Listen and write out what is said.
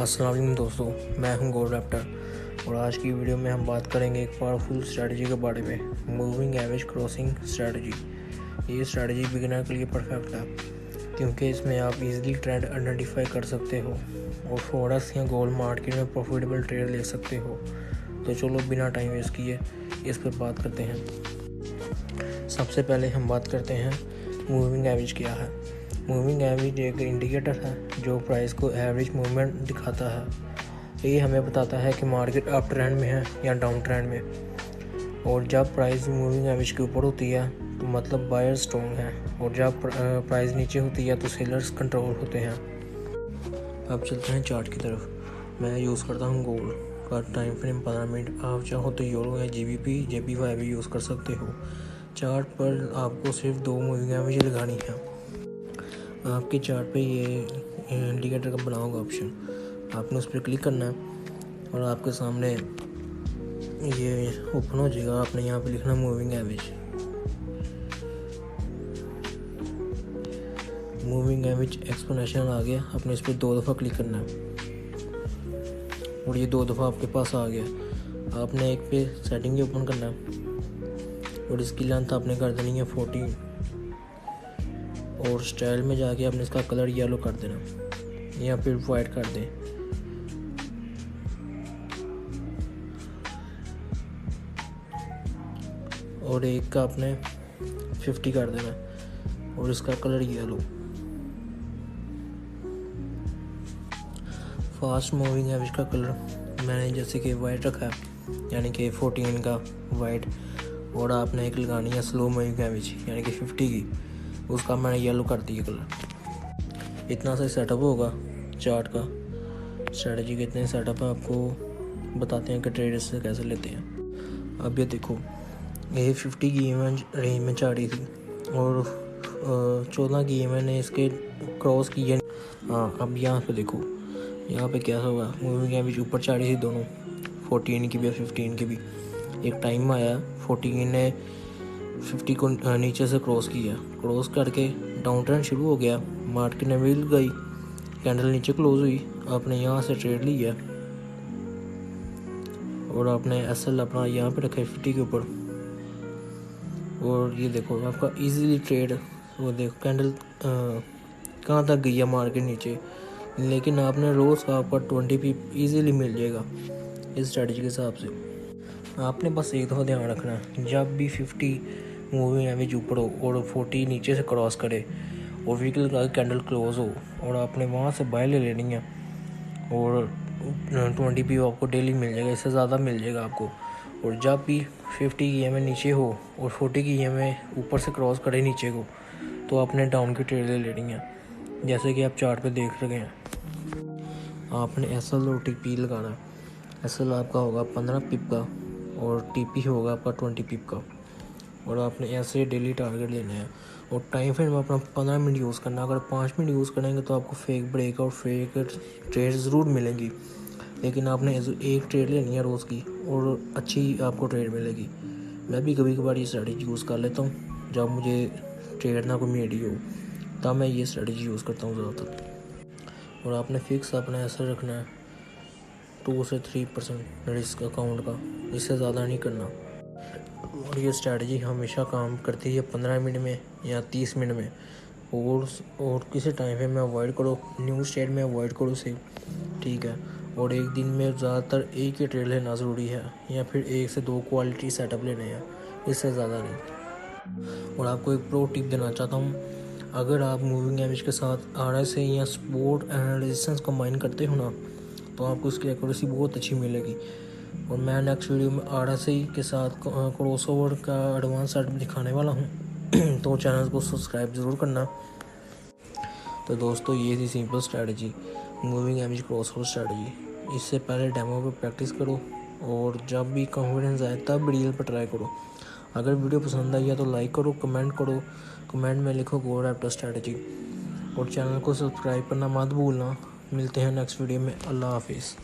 अस्सलाम वालेकुम दोस्तों, मैं हूं गोल्ड रैप्टर और आज की वीडियो में हम बात करेंगे एक पावरफुल स्ट्रैटेजी के बारे में, मूविंग एवरेज क्रॉसिंग स्ट्रैटेजी। ये स्ट्रैटेजी बिगिनर के लिए परफेक्ट है क्योंकि इसमें आप इजीली ट्रेंड आइडेंटिफाई कर सकते हो और फॉरेक्स या गोल्ड मार्केट में प्रॉफिटेबल ट्रेड ले सकते हो। तो चलो बिना टाइम वेस्ट किए इस पर बात करते हैं। सबसे पहले हम बात करते हैं मूविंग एवरेज क्या है। मूविंग एवरेज एक इंडिकेटर है जो प्राइस को एवरेज मूवमेंट दिखाता है। ये हमें बताता है कि मार्केट अप ट्रेंड में है या डाउन ट्रेंड में। और जब प्राइस मूविंग एवरेज के ऊपर होती है तो मतलब बायर स्ट्रॉन्ग है और जब प्राइस नीचे होती है तो सेलर्स कंट्रोल होते हैं। अब चलते हैं चार्ट की तरफ। मैं यूज़ करता हूँ गोल्ड का टाइम फ्रेम 15 मिनट। आप चाहो तो यूरो या GBP JPY भी यूज़ कर सकते हो। चार्ट पर आपको सिर्फ 2 मूविंग एवरेज लगानी है। आपके चार्ट पे ये इंडिकेटर का बना होगा ऑप्शन, आपने उस पर क्लिक करना है और आपके सामने ये ओपन हो जाएगा। आपने यहाँ पे लिखना moving average. Moving average exponential आ गया, आपने इस पर 2 दफ़ा क्लिक करना है और ये 2 दफ़ा आपके पास आ गया। आपने एक पे सेटिंग ओपन करना है और इसकी लेंथ आपने कर देनी है 14 और स्टाइल में जाके आपने इसका कलर येलो कर देना या फिर वाइट कर दें। और एक का आपने 50 कर देना और इसका colour yellow. Fast moving average का कलर मैंने जैसे कि वाइट रखा है, यानी कि 14 का वाइट। और आपने एक लगानी है स्लो मूविंग एवरेज यानी कि 50 की, उसका मैंने येलो कर दिया कलर। इतना सा सेटअप होगा चार्ट का। स्ट्रेटजी के इतने सेटअप है, आपको बताते हैं कि ट्रेडर्स से कैसे लेते हैं। अब ये देखो, ये 50 की रेंज में चाड़ी थी और 14 की मैंने इसके क्रॉस किए। हाँ, अब यहाँ पे देखो, यहाँ पे क्या होगा, मूविंग एवरेज ऊपर चाड़ी थी दोनों, 14 की भी और 15 की भी। एक टाइम आया 14 ने 50 को नीचे से क्रॉस किया, क्रॉस करके डाउन ट्रेंड शुरू हो गया, मार्केट ने मिल गई, कैंडल नीचे क्लोज हुई, आपने यहाँ से ट्रेड लिया और आपने SL अपना यहाँ पे रखा है 50 के ऊपर। और ये देखो आपका इजीली ट्रेड, वो देखो कैंडल कहाँ तक गई है मार्केट नीचे, लेकिन आपने रोज़ का आपका 20 पिप ईजीली मिल जाएगा इस स्ट्रेटजी के हिसाब से। आपने बस एक दफ़ा ध्यान रखना है, जब भी 50 मूविंग एवरेज ऊपर हो और 40 नीचे से क्रॉस करे और वीकली का कैंडल क्लोज हो और आपने वहाँ से बाय ले लेनी है और 20 पी आपको डेली मिल जाएगा, इससे ज़्यादा मिल जाएगा आपको। और जब भी 50 की EMA नीचे हो और 40 की EMA ऊपर से क्रॉस करे नीचे को, तो आपने डाउन की ट्रेड ले लेनी है, जैसे कि आप चार्ट पे देख रहे हैं। आपने SL और TP लगाना है। SL आपका होगा 15 पिप का और TP होगा आपका 20 पिप का। और आपने ऐसे डेली टारगेट लेना है और टाइम फ्रेम अपना 15 मिनट यूज़ करना। अगर 5 मिनट यूज़ करेंगे तो आपको फेक ब्रेक और फेक ट्रेड ज़रूर मिलेंगी, लेकिन आपने एक ट्रेड लेनी है रोज़ की और अच्छी आपको ट्रेड मिलेगी। मैं भी कभी कभार ये स्ट्रेटजी यूज़ कर लेता हूँ, जब मुझे ट्रेड ना कोई मिली हो तब मैं ये स्ट्रेटजी यूज़ करता हूँ ज़्यादातर। और आपने फिक्स अपना ऐसा रखना है 2 से 3% रिस्क अकाउंट का, इससे ज़्यादा नहीं करना। और ये स्ट्रैटेजी हमेशा काम करती है 15 मिनट में या 30 मिनट में। और किसी टाइम पे मैं अवॉइड करो, न्यूज़ ट्रेड में अवॉइड करो से, ठीक है। और एक दिन में ज़्यादातर एक ही ट्रेड लेना ज़रूरी है या फिर 1 से 2 क्वालिटी सेटअप लेने हैं, इससे ज़्यादा नहीं। और आपको एक प्रो टिप देना चाहता हूँ, अगर आप मूविंग एवरेज के साथ RSI या सपोर्ट एंड रेजिस्टेंस कंबाइन करते हो ना, तो आपको उसकी एक्यूरेसी बहुत अच्छी मिलेगी। और मैं नेक्स्ट वीडियो में RSI के साथ क्रॉसओवर का एडवांस सेटअप दिखाने वाला हूँ तो चैनल को सब्सक्राइब ज़रूर करना। तो दोस्तों, ये थी simple strategy, moving average crossover strategy. इससे पहले डेमो पे प्रैक्टिस करो और जब भी कॉन्फिडेंस आए तब रियल पर ट्राई करो। अगर वीडियो पसंद आई है तो लाइक करो, कमेंट में लिखो गोल्ड रैप्टर स्ट्रैटेजी और चैनल को सब्सक्राइब करना मत भूलना। मिलते हैं नेक्स्ट वीडियो में। अल्लाह हाफिज़।